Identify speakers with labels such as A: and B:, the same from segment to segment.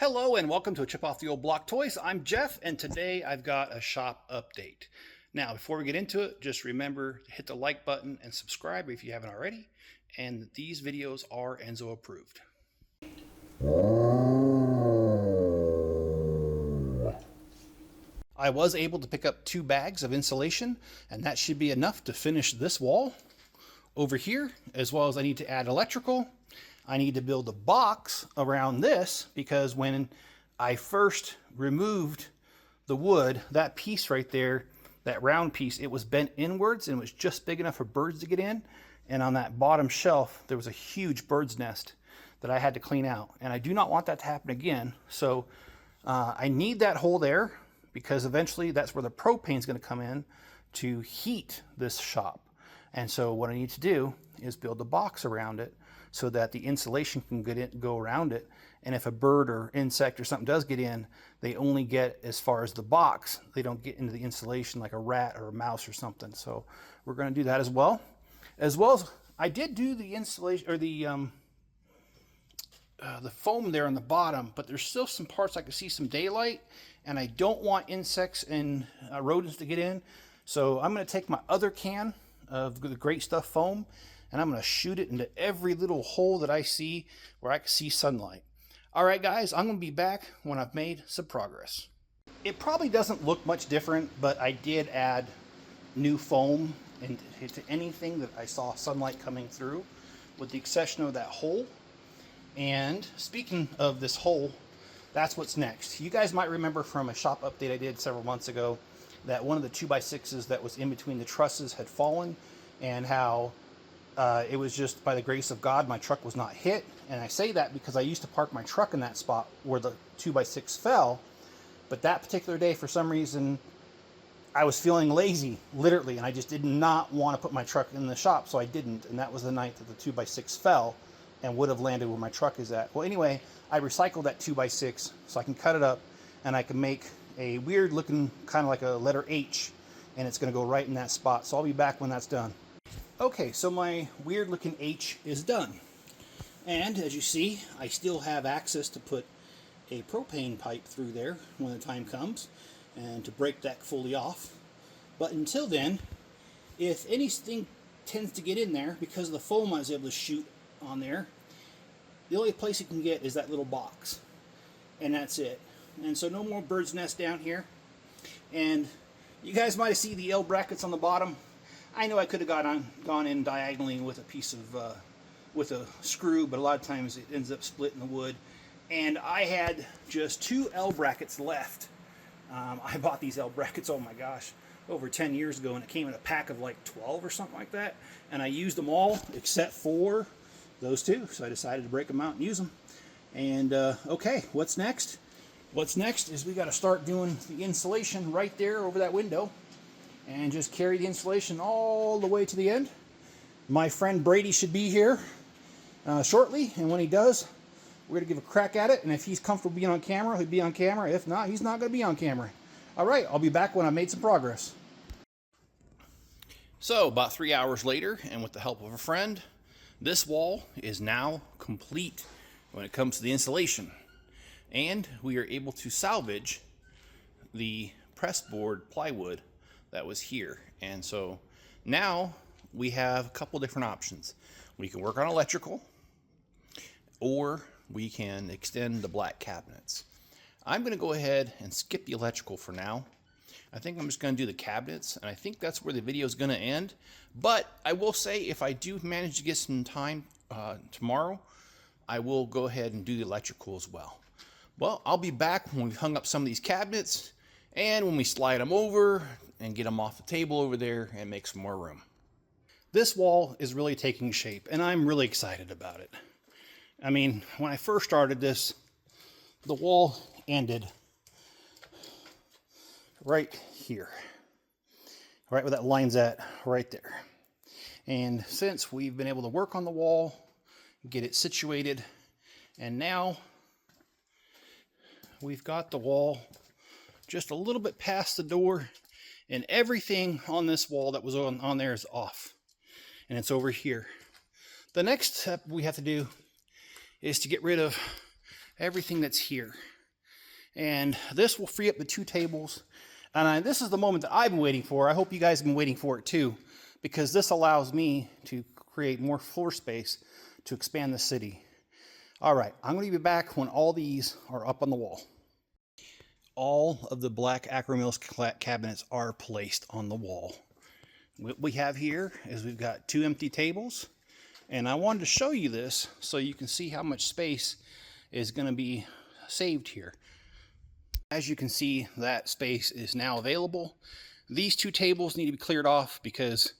A: Hello and welcome to a Chip Off the Old Block Toys. I'm Jeff and today I've got a shop update. Now before we get into it, just remember to hit the like button and subscribe if you haven't already. And these videos are Enzo approved. I was able to pick up 2 bags of insulation and that should be enough to finish this wall over here, as well as I need to add electrical. I need to build a box around this because when I first removed the wood, that piece right there, that round piece, it was bent inwards and it was just big enough for birds to get in. And on that bottom shelf, there was a huge bird's nest that I had to clean out. And I do not want that to happen again. So I need that hole there because eventually that's where the propane is going to come in to heat this shop. And so what I need to do is build a box around it so that the insulation can go around it. And if a bird or insect or something does get in, they only get as far as the box. They don't get into the insulation like a rat or a mouse or something. So we're going to do that as well. As I did do the insulation or the foam there on the bottom, but there's still some parts I can see some daylight, and I don't want insects and rodents to get in. So I'm going to take my other can of the Great Stuff foam and I'm going to shoot it into every little hole that I see where I can see sunlight. All right, guys, I'm going to be back when I've made some progress. It probably doesn't look much different, but I did add new foam into anything that I saw sunlight coming through, with the exception of that hole. And speaking of this hole, that's what's next. You guys might remember from a shop update I did several months ago that one of the 2x6s that was in between the trusses had fallen, and how it was just by the grace of God my truck was not hit. And I say that because I used to park my truck in that spot where the 2x6 fell, but that particular day for some reason I was feeling lazy, literally, and I just did not want to put my truck in the shop, so I didn't. And that was the night that the 2x6 fell and would have landed where my truck is at. Well, anyway, I recycled that 2x6 so I can cut it up and I can make a weird looking kind of like a letter H, and it's going to go right in that spot. So I'll be back when that's done. Okay, so my weird looking H is done. And as you see, I still have access to put a propane pipe through there when the time comes and to break that fully off. But until then, if anything tends to get in there, because of the foam I was able to shoot on there, the only place it can get is that little box. And that's it. And so no more bird's nest down here. And you guys might have seen the L brackets on the bottom. I know I could have gone in diagonally with a piece of with a screw, but a lot of times it ends up splitting the wood. And I had just 2 L brackets left. I bought these L brackets, oh my gosh, over 10 years ago, and it came in a pack of like 12 or something like that. And I used them all except for those 2. So I decided to break them out and use them. And okay, what's next? What's next is we got to start doing the insulation right there over that window and just carry the insulation all the way to the end. My friend Brady should be here shortly, and when he does, we're going to give a crack at it, and if he's comfortable being on camera, he'll be on camera. If not, he's not going to be on camera. All right, I'll be back when I've made some progress. So about 3 hours later, and with the help of a friend, this wall is now complete when it comes to the insulation. And we are able to salvage the pressboard plywood that was here. And so now we have a couple different options. We can work on electrical, or we can extend the black cabinets. I'm going to go ahead and skip the electrical for now. I think I'm just going to do the cabinets, and I think that's where the video is going to end. But I will say, if I do manage to get some time tomorrow, I will go ahead and do the electrical as well. Well, I'll be back when we've hung up some of these cabinets and when we slide them over and get them off the table over there and make some more room. This wall is really taking shape, and I'm really excited about it. I mean, when I first started this, the wall ended right here, right where that line's at, right there. And since we've been able to work on the wall, get it situated, and now we've got the wall just a little bit past the door, and everything on this wall that was on there is off, and it's over here. The next step we have to do is to get rid of everything that's here. And this will free up the 2 tables. And this is the moment that I've been waiting for. I hope you guys have been waiting for it too, because this allows me to create more floor space to expand the city. All right, I'm going to be back when all these are up on the wall. All of the black Akro-Mils cabinets are placed on the wall. What we have here is we've got 2 empty tables, and I wanted to show you this so you can see how much space is going to be saved here. As you can see, that space is now available. These 2 tables need to be cleared off because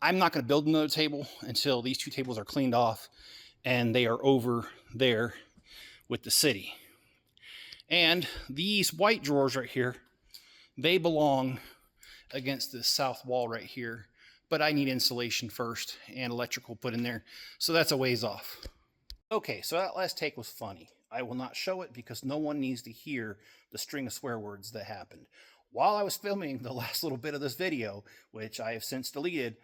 A: I'm not going to build another table until these 2 tables are cleaned off and they are over there with the city. And these white drawers right here, they belong against this south wall right here, but I need insulation first and electrical put in there, so that's a ways off. Okay, so that last take was funny. I will not show it because no one needs to hear the string of swear words that happened. While I was filming the last little bit of this video, which I have since deleted,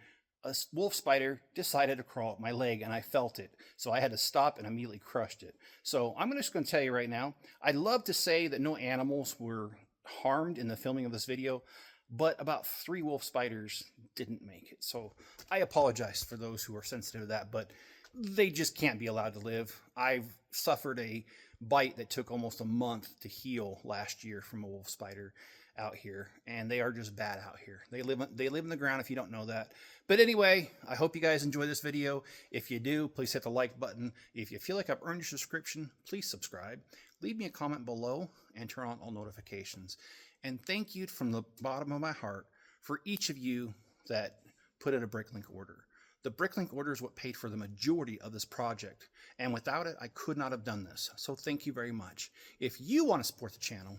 A: a wolf spider decided to crawl up my leg and I felt it. So I had to stop and immediately crushed it. So I'm just going to tell you right now, I'd love to say that no animals were harmed in the filming of this video, but about 3 wolf spiders didn't make it. So I apologize for those who are sensitive to that, but they just can't be allowed to live. I've suffered a bite that took almost a month to heal last year from a wolf spider out here, and they are just bad out here. They live in the ground if you don't know that. But anyway, I hope you guys enjoy this video. If you do, please hit the like button. If you feel like I've earned your subscription, please subscribe. Leave me a comment below and turn on all notifications. And thank you from the bottom of my heart for each of you that put in a Bricklink order. The Bricklink order is what paid for the majority of this project, and without it, I could not have done this. So thank you very much. If you want to support the channel,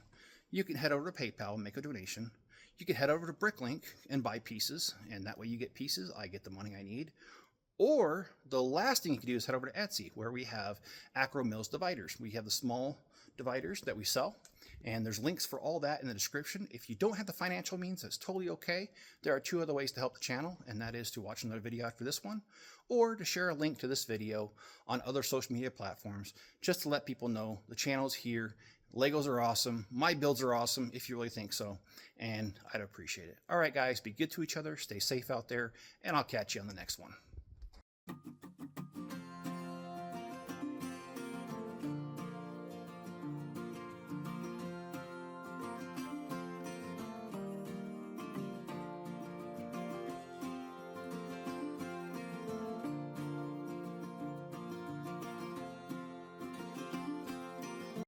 A: you can head over to PayPal and make a donation. You can head over to Bricklink and buy pieces, and that way you get pieces, I get the money I need. Or the last thing you can do is head over to Etsy, where we have Akro-Mils dividers. We have the small dividers that we sell, and there's links for all that in the description. If you don't have the financial means, that's totally okay. There are 2 other ways to help the channel, and that is to watch another video after this one, or to share a link to this video on other social media platforms, just to let people know the channel's here. Legos are awesome. My builds are awesome, if you really think so, and I'd appreciate it. All right, guys, be good to each other, stay safe out there, and I'll catch you on the next one.